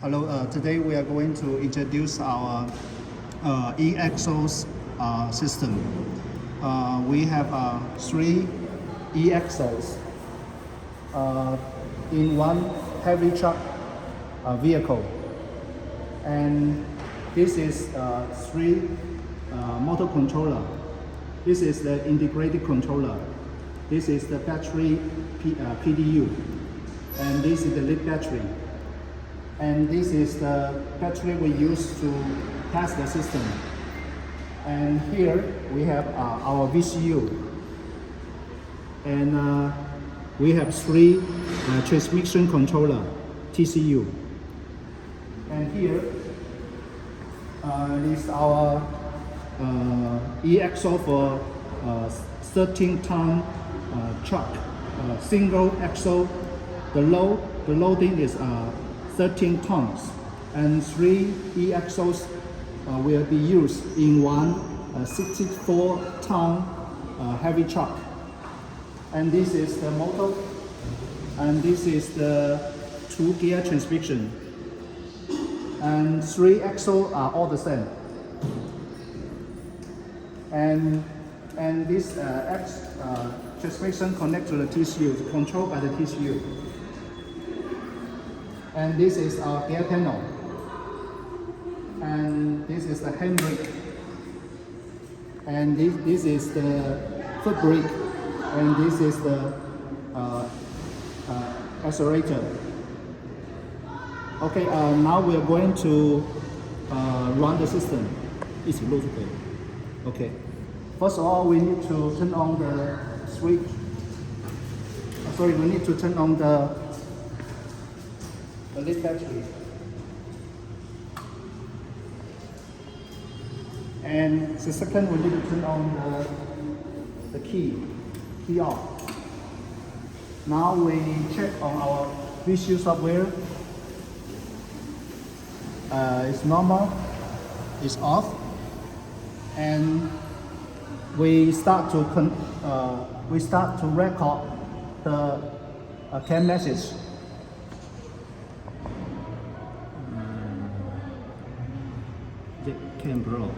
Hello, today we are going to introduce our e-axles system. We have 3 e-axles in one heavy truck vehicle. And this is 3 motor controller. This is the integrated controller. This is the battery PDU. And this is the lead battery. And this is the battery we use to test the system. And here we have our VCU. And we have 3 transmission controller, TCU. And here is our e-axle for 13-ton truck, single axle. The loading is 13 tons, and 3 e-axles will be used in one 64-ton heavy truck. And this is the motor, and this is the 2-gear transmission. And 3 axles are all the same. And this transmission connects to the TCU, controlled by the TCU. And this is our gear panel. And this is the handbrake. And this is the foot brake. And this is the accelerator. Okay, now we are going to run the system. It's loaded. Okay. First of all, we need to turn on the switch. We need to turn on the lead battery. And the second, we need to turn on the key off. Now we check on our VCU software. It's normal, it's off, and we start to record the CAN message. CAN Pro.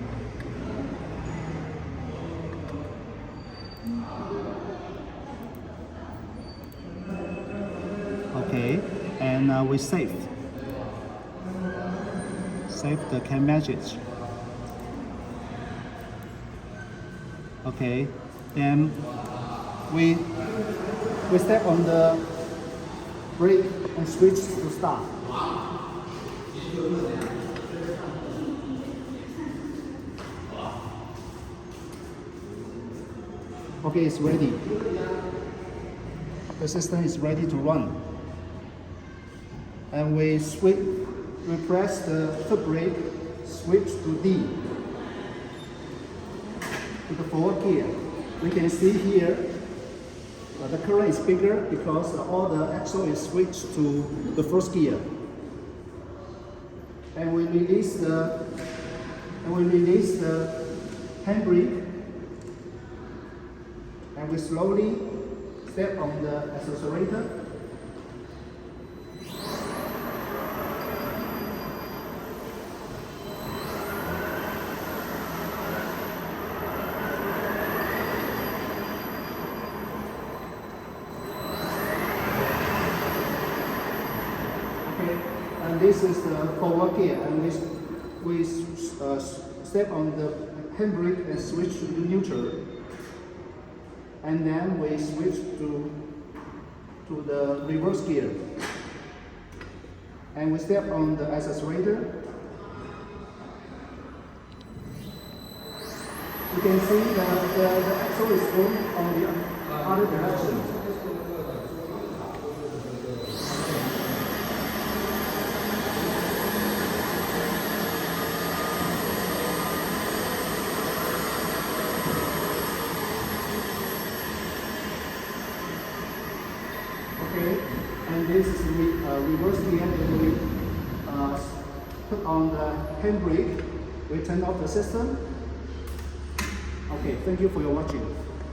Okay, and we save the CAN message. Okay, then we step on the brake and switch to start. Okay, it's ready. The system is ready to run. And we press the foot brake, switch to D, to the forward gear. We can see here the current is bigger because all the axle is switched to the first gear. And we release the handbrake, and we slowly step on the accelerator. And this is the forward gear, and we step on the handbrake and switch to neutral. And then we switch to the reverse gear. And we step on the accelerator. You can see that the axle is going on the other direction. Okay, and this is reverse gear. And we put on the handbrake. We turn off the system. Okay, thank you for your watching.